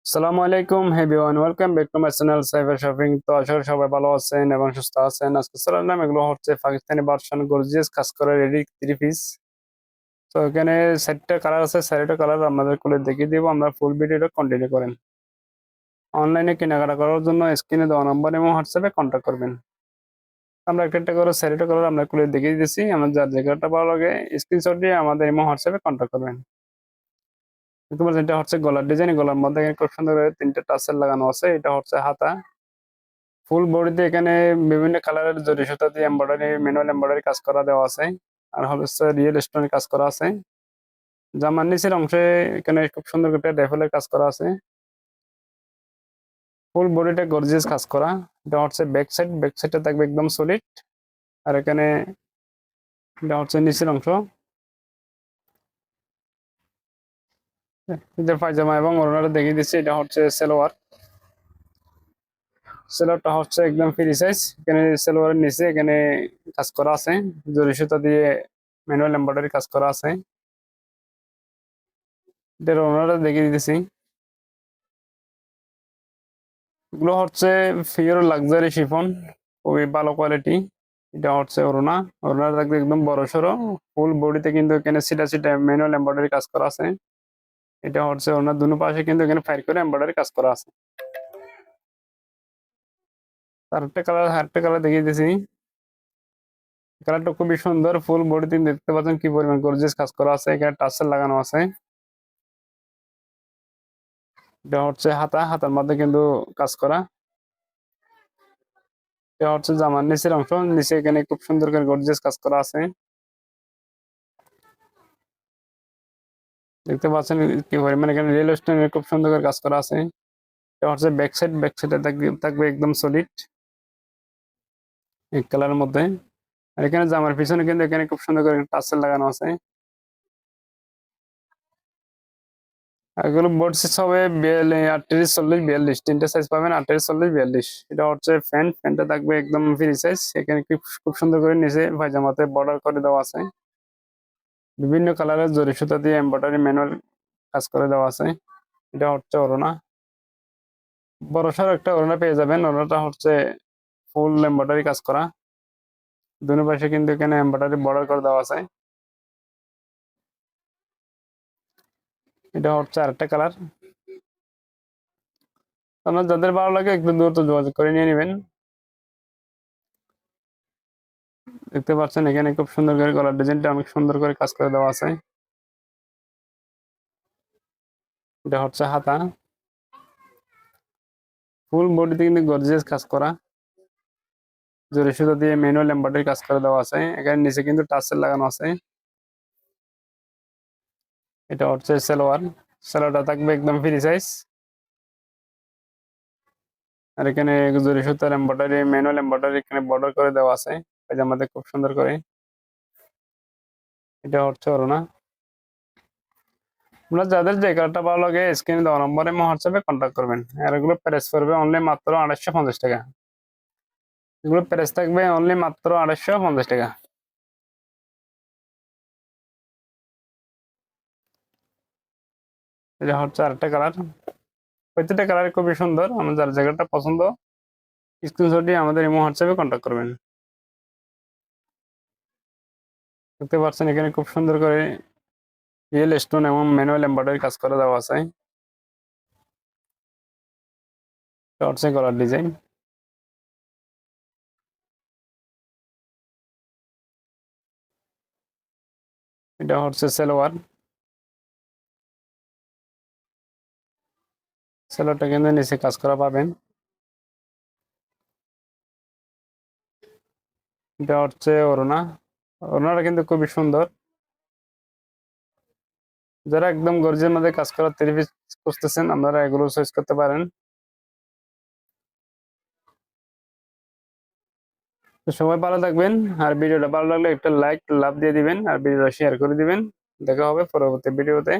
আসসালামু আলাইকুম everyone, welcome back to my channel cyber shopping. তো আশা করি সবাই ভালো আছেন এবং সুস্থ আছেন। আজকে চললাম, এগুলো হচ্ছে পাকিস্তানি ভার্সন গর্জিয়াস কাজ করা রেডি 3 পিস। তো এখানে 4টা কালার আছে, 4টা কালার আপনাদের খুলে দেখিয়ে দিব। আমরা ফুল ভিডিওটা কন্টিনিউ করেন। অনলাইনে কেনাকাটা করার জন্য স্ক্রিনে দেওয়া নম্বর এবং হোয়াটসঅ্যাপে কন্ট্যাক্ট করবেন। আমরা একটা একটা করে 4টা কালার আমরা খুলে দেখিয়ে দিচ্ছি। আমার যার যে কালারটা ভালো লাগে স্ক্রিনশট দিয়ে আমাদের এবং হোয়াটসঅ্যাপে কন্ট্যাক্ট করবেন। তোমার যেটা হচ্ছে গলার ডিজাইন, গলার মধ্যে এখানে খুব সুন্দর করে 3টে টাসেল লাগানো আছে। এটা হচ্ছে হাতা। ফুল বডিতে এখানে বিভিন্ন কালারের জরি সুতা দিয়ে এমব্রয়ডারি, ম্যানুয়াল এমব্রয়ডারি কাজ করা দেওয়া আছে। আর হচ্ছে রিয়েল স্টোনের কাজ করা আছে। জামার নিচের অংশে এখানে খুব সুন্দর করে ডেফেলের কাজ করা আছে। ফুল বডিটা গর্জিয়াস কাজ করা। এটা হচ্ছে ব্যাক সাইড, ব্যাক সাইডটা থাকবে একদম সলিড। আর এখানে এটা হচ্ছে নিচের অংশ। এই যে পায়জামা এবং ওড়নাটা দেখিয়ে দিচ্ছি। এটা হচ্ছে সালোয়ার। সালোয়ারটা হচ্ছে একদম ফ্রি সাইজ। এখানে সালোয়ারের নিচে এখানে কাজ করা আছে, জরি সুতা দিয়ে ম্যানুয়াল এমব্রয়ডারি কাজ করা আছে। এটার ওড়নাটা দেখিয়ে দিতেছি। এগুলো হচ্ছে পিওর লাক্সারি শিফন, খুবই ভালো কোয়ালিটি। এটা হচ্ছে অরুণা। অরুণা থাকবে একদম বড় সড়ো। ফুল বডিতে কিন্তু এখানে সিটা সিটা ম্যানুয়াল এমব্রয়ডারি কাজ করা আছে। এটা হচ্ছে অরুণার দুনো পাশে কিন্তু এখানে ফায়ার করে এমব্রয়ডারি কাজ করা আছে। আরেকটা কালার দেখিয়ে দিয়েছি। কালারটা খুবই সুন্দর। ফুল বডিতে দেখতে পাচ্ছেন কি পরিমাণ গর্জিয়াস কাজ করা আছে। এখানে টাসেল লাগানো আছে। এটা হচ্ছে হাতা, হাতার মধ্যে কিন্তু কাজ করা। এটা হচ্ছে জামার নিচের অংশ। নিচে এখানে খুব সুন্দর করে গর্জিয়াস কাজ করা আছে। দেখতে পাচ্ছেন কি পরিমাণ এখানে রিয়েল স্টোনের খুব সুন্দর করে কাজ করা আছে। এটা হচ্ছে ব্যাক সাইড, ব্যাক সাইডে থাকবে একদম সলিড এক কালারের মধ্যে। আর এখানে জামার পিছনে কিন্তু এখানে খুব সুন্দর করে টাসেল লাগানো আছে। আর এগুলো বোর্ড সাইজ হবে 38, 40, 42, 3টে সাইজ পাবেন, 38, 40, 42। এটা হচ্ছে প্যান্ট, প্যান্টটা থাকবে একদম ফ্রি সাইজ। এখানে খুব সুন্দর করে নিচে পায়জামাতে বর্ডার করে দেওয়া আছে। বিভিন্ন কালারের জরি সুতা দিয়ে এমব্রয়ডারি ম্যানুয়াল কাজ করে দেওয়া আছে। এটা হচ্ছে ওড়না। বড়সড় একটা ওড়না পেয়ে যাবেন। ওড়নাটা হচ্ছে ফুল এমব্রয়ডারি কাজ করা। দুনো পাশে কিন্তু এখানে এমব্রয়ডারি বর্ডার করে দেওয়া আছে। এটা হচ্ছে আরেকটা কালার। আপনার যাদের ভালো লাগে একটু দ্রুত যোগাযোগ করে নিয়ে নেবেন। দেখতে পাচ্ছেন এখানে খুব সুন্দর করে গলার ডিজাইনটা অনেক সুন্দর করে কাজ করে দেওয়া আছে। এটা হচ্ছে হাতা। ফুল বডিতে কিন্তু গর্জিয়াস কাজ করা। জরি সুতা দিয়ে ম্যানুয়াল এমব্রয়ডারি কাজ করে দেওয়া আছে। এখানে নিচে কিন্তু টাসেল লাগানো আছে। এটা হচ্ছে সালোয়ার। সালোয়ারটা থাকবে একদম ফ্রি সাইজ। আর এখানে জরি সুতার এমব্রয়ডারি, ম্যানুয়াল এমব্রয়ডারি এখানে বর্ডার করে দেওয়া আছে পায়জামাতে খুব সুন্দর করে। এটা হচ্ছে ওড়না। আপনার যাদের যে কালারটা ভালো লাগে স্ক্রিনে দেওয়া নম্বরে হোয়াটসঅ্যাপে কন্ট্যাক্ট করবেন। আর এগুলো প্রাইস পড়বে অনলি মাত্র 2850 টাকা। এগুলো প্রাইস থাকবে অনলি মাত্র 2850 টাকা। এটা হচ্ছে আরেকটা কালার। প্রত্যেকটা কালার খুবই সুন্দর। আমার যার জায়গাটা পছন্দ স্ক্রিনশট দিয়ে আমাদের ইমো হোয়াটসঅ্যাপে কন্ট্যাক্ট করবেন। দেখতে পাচ্ছেন এখানে খুব সুন্দর করে রিয়েল স্টোন এবং ম্যানুয়াল এমব্রয়ডারি কাজ করে দেওয়া আছে। এটা হচ্ছে গলার ডিজাইন। এটা হচ্ছে সালোয়ার। সালোয়ারটা কিন্তু নিচে কাজ করা পাবেন। এটা হচ্ছে ওড়না। ওড়নাটা কিন্তু খুবই সুন্দর। যারা একদম গর্জের মধ্যে কাজ করা 3 পিস খুঁজতেছেন আপনারা এগুলো চয়েস করতে পারেন। তো সবাই ভালো থাকবেন। আর ভিডিওটা ভালো লাগলে একটা লাইক লাভ দিয়ে দিবেন আর ভিডিওটা শেয়ার করে দিবেন। দেখা হবে পরবর্তী ভিডিওতে।